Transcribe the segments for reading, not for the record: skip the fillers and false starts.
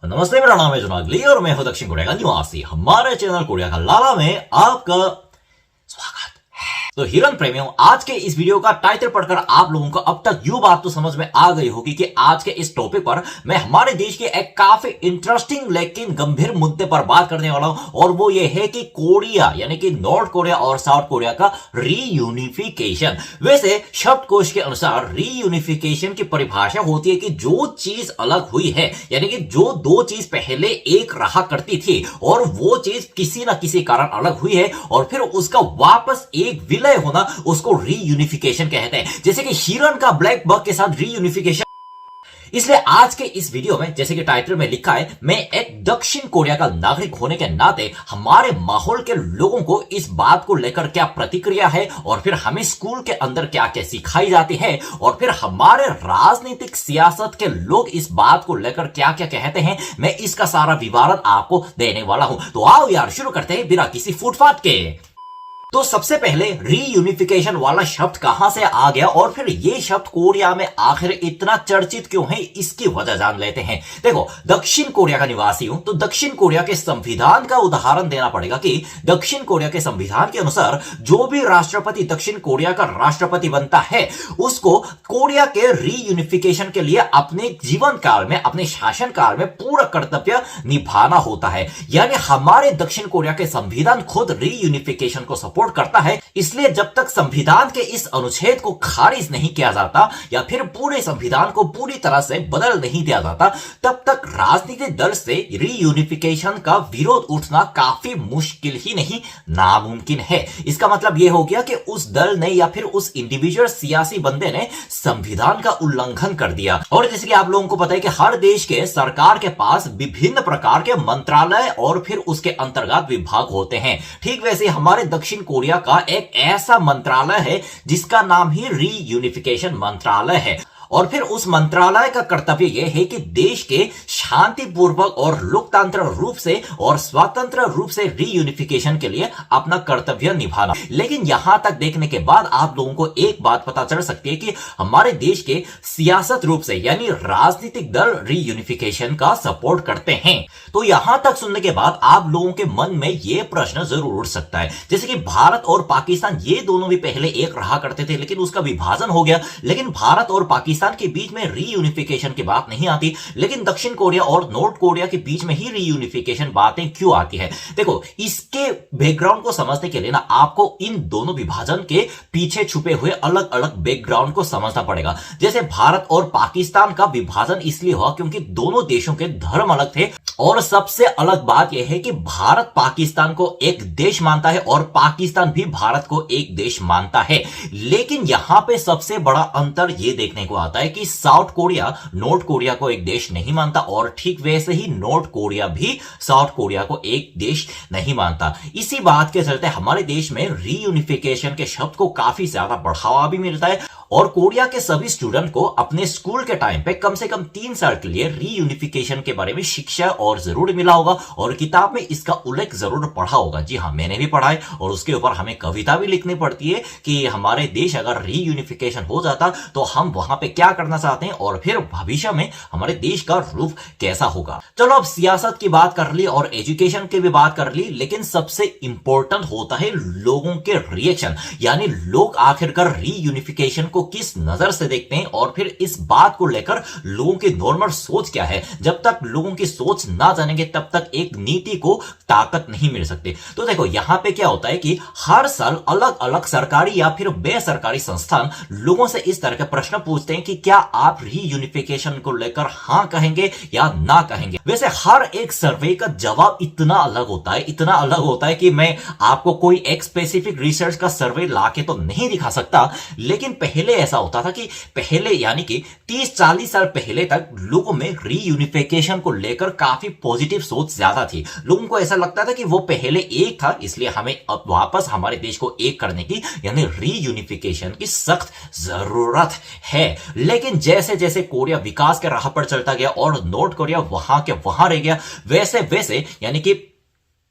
नमस्ते, मेरा नाम है जुनागली और मैं हूं दक्षिण कोरिया का निवासी। हमारे चैनल कोरिया का लाला में आपका स्वागत। तो हिरन प्रेमियों, आज के इस वीडियो का टाइटल पढ़कर आप लोगों को अब तक यूं बात तो समझ में आ गई होगी कि आज के इस टॉपिक पर मैं हमारे देश के एक काफी इंटरेस्टिंग लेकिन गंभीर मुद्दे पर बात करने वाला हूं, और वो ये है कि कोरिया यानी कि नॉर्थ कोरिया और साउथ कोरिया का रीयूनिफिकेशन। वैसे शब्दकोश के अनुसार रीयूनिफिकेशन की परिभाषा होती है कि जो चीज अलग हुई है, यानी कि जो दो चीज पहले एक रहा करती थी और वो चीज किसी ना किसी कारण अलग हुई है और फिर उसका वापस एक विलय होना, उसको रीयूनिफिकेशन कहते हैं। जैसे कि हिरन का ब्लैक बक के साथ रीयूनिफिकेशन। इसलिए आज के इस वीडियो में, जैसे कि टाइटल में लिखा है, मैं एक दक्षिण कोरिया का नागरिक होने के नाते हमारे माहौल के लोगों को इस बात को लेकर क्या प्रतिक्रिया है, और फिर हमें स्कूल के अंदर क्या क्या सिखाई जाती है, और फिर हमारे राजनीतिक सियासत के लोग इस बात को लेकर क्या क्या कहते हैं, मैं इसका सारा विवरण आपको देने वाला हूं। तो आओ यार, शुरू करते हैं बिना किसी फुटपाथ के। तो सबसे पहले रीयूनिफिकेशन वाला शब्द कहां से आ गया और फिर ये शब्द कोरिया में आखिर इतना चर्चित क्यों है, इसकी वजह जान लेते हैं। देखो, दक्षिण कोरिया का निवासी हूं तो दक्षिण कोरिया के संविधान का उदाहरण देना पड़ेगा कि दक्षिण कोरिया के संविधान के अनुसार जो भी राष्ट्रपति दक्षिण कोरिया का राष्ट्रपति बनता है, उसको कोरिया के रीयूनिफिकेशन के लिए अपने जीवन काल में, अपने शासन काल में पूरा कर्तव्य निभाना होता है। यानी हमारे दक्षिण कोरिया के संविधान खुद रीयूनिफिकेशन को सपोर्ट करता है। इसलिए जब तक संविधान के इस अनुच्छेद को खारिज नहीं किया जाता या फिर पूरे संविधान को पूरी तरह से बदल नहीं दिया जाता, तब तक राजनीतिक दल से रीयूनिफिकेशन का विरोध उठना काफी मुश्किल ही नहीं, नामुमकिन है। इसका मतलब यह हो गया कि उस दल ने या फिर उस इंडिविजुअल सियासी बंदे ने संविधान का उल्लंघन कर दिया। और जैसे कि आप लोगों को पता है कि हर देश के सरकार के पास विभिन्न प्रकार के मंत्रालय और फिर उसके अंतर्गत विभाग होते हैं। ठीक वैसे हमारे दक्षिण कोरिया का एक ऐसा मंत्रालय है जिसका नाम ही रीयूनिफिकेशन मंत्रालय है। और फिर उस मंत्रालय का कर्तव्य यह है कि देश के शांतिपूर्वक और लोकतांत्रिक रूप से और स्वतंत्र रूप से रीयूनिफिकेशन के लिए अपना कर्तव्य निभाना। लेकिन यहां तक देखने के बाद आप लोगों को एक बात पता चल सकती है कि हमारे देश के सियासत रूप से यानी राजनीतिक दल रीयूनिफिकेशन का सपोर्ट करते हैं। तो यहां तक सुनने के बाद आप लोगों के मन में यह प्रश्न जरूर उठ सकता है, जैसे कि भारत और पाकिस्तान ये दोनों भी पहले एक रहा करते थे, लेकिन उसका विभाजन हो गया। लेकिन भारत और पाकिस्तान के बीच में रीयूनिफिकेशन की बात नहीं आती, लेकिन दक्षिण कोरिया और नॉर्थ कोरिया के बीच में ही रीयूनिफिकेशन बातें क्यों आती है। देखो, इसके बैकग्राउंड को समझने के लिए ना आपको इन दोनों विभाजन के पीछे छुपे हुए अलग अलग बैकग्राउंड को समझना पड़ेगा। जैसे भारत और पाकिस्तान का विभाजन इसलिए हुआ क्योंकि दोनों देशों के धर्म अलग थे, और सबसे अलग बात यह है कि भारत पाकिस्तान को एक देश मानता है और पाकिस्तान भी भारत को एक देश मानता है। लेकिन यहां पे सबसे बड़ा अंतर यह देखने को आता है कि साउथ कोरिया नॉर्थ कोरिया को एक देश नहीं मानता, और ठीक वैसे ही नॉर्थ कोरिया भी साउथ कोरिया को एक देश नहीं मानता। इसी बात के चलते हमारे देश में रीयूनिफिकेशन के शब्द को काफी ज्यादा बढ़ावा भी मिलता है, और कोरिया के सभी स्टूडेंट को अपने स्कूल के टाइम पे कम से कम 3 साल के लिए रीयूनिफिकेशन के बारे में शिक्षा और जरूर मिला होगा, और किताब में इसका उल्लेख जरूर पढ़ा होगा। जी हाँ, मैंने भी पढ़ा है, और उसके ऊपर हमें कविता भी लिखनी पड़ती है कि हमारे देश अगर रीयूनिफिकेशन हो जाता तो हम वहां पे क्या करना चाहते हैं और फिर भविष्य में हमारे देश का रूप कैसा होगा। चलो, अब सियासत की बात कर ली और एजुकेशन की भी बात कर ली, लेकिन सबसे इंपॉर्टेंट होता है लोगों के रिएक्शन, यानी लोग आखिरकार रीयूनिफिकेशन को किस नजर से देखते हैं और फिर इस बात को लेकर लोगों की नॉर्मल सोच क्या है। जब तक लोगों की सोच ना जानेंगे तब तक एक नीति को ताकत नहीं मिल सकती। तो देखो, यहां पे क्या होता है कि हर साल अलग अलग सरकारी या फिर बेसरकारी संस्थान लोगों से इस तरह के प्रश्न पूछते हैं कि क्या आप रीयूनिफिकेशन को लेकर हां कहेंगे या ना कहेंगे। वैसे हर एक सर्वे का जवाब इतना अलग होता है, इतना अलग होता है कि मैं आपको कोई एक स्पेसिफिक रिसर्च का सर्वे लाके तो नहीं दिखा सकता। लेकिन पहले ऐसा होता था कि पहले यानी कि 30-40 साल पहले तक लोगों में रीयूनिफिकेशन को लेकर काफी पॉजिटिव सोच ज्यादा थी। लोगों को ऐसा लगता था कि वो पहले एक था, इसलिए हमें अब वापस हमारे देश को एक करने की यानी रीयूनिफिकेशन की सख्त जरूरत है। लेकिन जैसे जैसे कोरिया विकास के राह पर चलता गया और नॉर्थ कोरिया वहां के वहां रह गया, वैसे वैसे यानी कि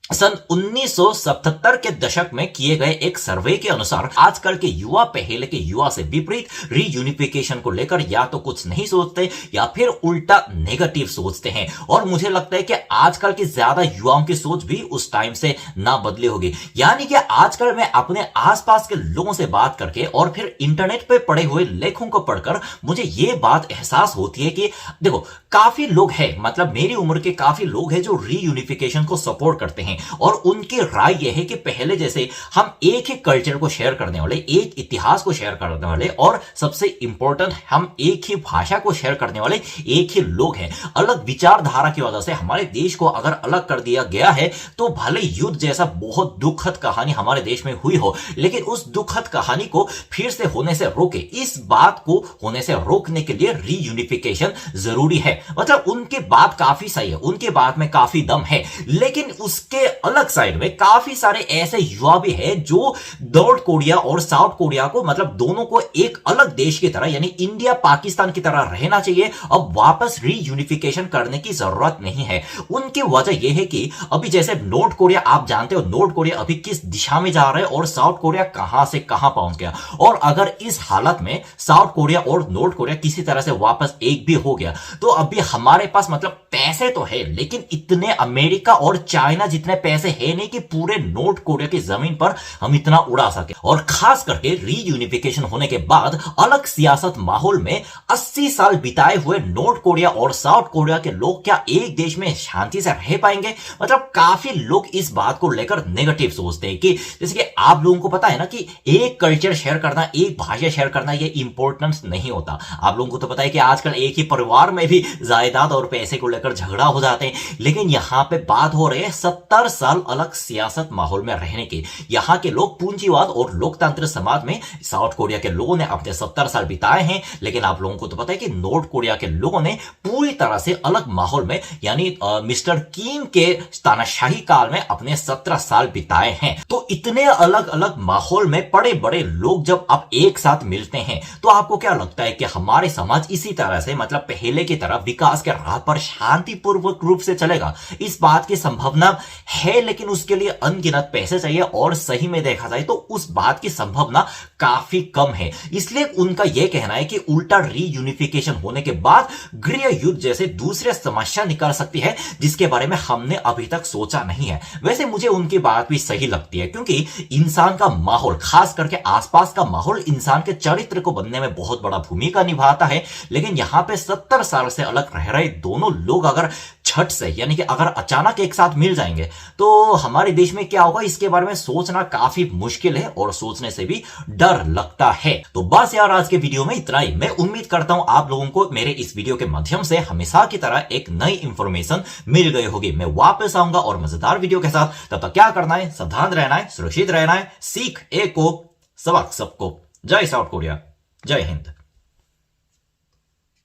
सन 1977 के दशक में किए गए एक सर्वे के अनुसार आजकल के युवा पहले के युवा से विपरीत रीयूनिफिकेशन को लेकर या तो कुछ नहीं सोचते या फिर उल्टा नेगेटिव सोचते हैं। और मुझे लगता है कि आजकल के ज्यादा युवाओं की सोच भी उस टाइम से ना बदली होगी। यानी कि आजकल मैं अपने आसपास के लोगों से बात करके और फिर इंटरनेट पे पड़े हुए लेखों को पढ़कर मुझे यह बात एहसास होती है कि देखो, काफी लोग हैं, मतलब मेरी उम्र के काफी लोग हैं जो रीयूनिफिकेशन को सपोर्ट करते हैं और उनकी राय यह है कि पहले जैसे हम एक ही कल्चर को शेयर करने वाले, एक इतिहास को शेयर करने वाले और सबसे इंपॉर्टेंट हम एक ही भाषा को शेयर करने वाले एक ही लोग हैं। अलग विचारधारा की वजह से हमारे देश को अगर अलग कर दिया गया है तो भले युद्ध जैसा बहुत दुखद कहानी हमारे देश में हुई हो, लेकिन उस दुखद कहानी को फिर से होने से रोके, इस बात को होने से रोकने के लिए रीयूनिफिकेशन जरूरी है। मतलब उनकी बात काफी सही है, उनके बात में काफी दम है, लेकिन उसके अलग साइड में काफी सारे ऐसे युवा भी हैं जो नॉर्थ कोरिया और साउथ कोरिया को, मतलब दोनों को एक अलग देश की तरह यानी इंडिया पाकिस्तान की तरह रहना चाहिए, अब वापस रीयूनिफिकेशन करने की जरूरत नहीं है। उनकी वजह यह है कि अभी जैसे नॉर्थ कोरिया, आप जानते हो नॉर्थ कोरिया अभी किस दिशा में जा रहा है और साउथ कोरिया कहां से कहां पहुंच गया, और अगर इस हालत में साउथ कोरिया और नॉर्थ कोरिया किसी तरह से वापस एक भी हो गया तो अभी हमारे पास मतलब पैसे तो है, लेकिन इतने अमेरिका और चाइना जितने पैसे है नहीं कि पूरे नॉर्थ कोरिया की जमीन पर हम इतना उड़ा सके। और खास करके रीयूनिफिकेशन होने के बाद अलग सियासत माहौल में 80 साल बिताए हुए नॉर्थ कोरिया और साउथ कोरिया के लोग क्या एक देश में शांति से रह पाएंगे? मतलब काफी लोग इस बात को लेकर नेगेटिव सोचते हैं कि जैसे कि आप लोगों को पता है ना कि एक कल्चर शेयर करना, एक भाषा शेयर करना ये इंपॉर्टेंस नहीं होता। आप लोगों को तो पता है कि आजकल एक ही परिवार में भी जायदाद और पैसे को लेकर झगड़ा हो जाते हैं, लेकिन यहां पे बात हो रही है 70 साल अलग सियासत माहौल में रहने की। यहां के लोग पूंजीवाद और लोकतंत्र समाज में, साउथ कोरिया के लोगों ने अपने 70 साल बिताए हैं, लेकिन आप लोगों को तो पता है कि नॉर्थ कोरिया के लोगों ने पूरी तरह से अलग माहौल में यानी मिस्टर किम के तानाशाही काल में अपने 17 साल बिताए हैं। तो इतने अलग अलग माहौल में बड़े बड़े लोग जब अब एक साथ मिलते हैं तो आपको क्या लगता है कि हमारे समाज इसी तरह से, मतलब पहले की तरह विकास के राह पर शांतिपूर्वक रूप से चलेगा? इस बात की संभावना है, लेकिन उसके लिए अनगिनत पैसे चाहिए और सही में देखा जाए तो उस बात की संभावना काफी कम है। इसलिए उनका यह कहना है कि उल्टा रीयूनिफिकेशन होने के बाद गृह युद्ध जैसे दूसरे समस्या निकल सकती है जिसके बारे में हमने अभी तक सोचा नहीं है। वैसे मुझे उनकी बात भी सही लगती है, क्योंकि इंसान का माहौल, खास करके आसपास का माहौल इंसान के चरित्र को बनने में बहुत बड़ा भूमिका निभाता है। लेकिन यहां पे 70 साल से अलग रह रहे दोनों लोग अगर छठ से यानी कि अगर अचानक एक साथ मिल जाएंगे तो हमारे देश में क्या होगा, इसके बारे में सोचना काफी मुश्किल है और सोचने से भी डर लगता है। तो बस यार, आज के वीडियो में इतना ही। मैं उम्मीद करता हूं आप लोगों को मेरे इस वीडियो के माध्यम से हमेशा की तरह एक नई इंफॉर्मेशन मिल गई होगी। मैं वापस आऊंगा और मजेदार वीडियो के साथ। तब तक क्या करना है, सावधान रहना है, सुरक्षित रहना है। सीख एक को, सबक सबको। जय साउथ कोरिया, जय हिंद।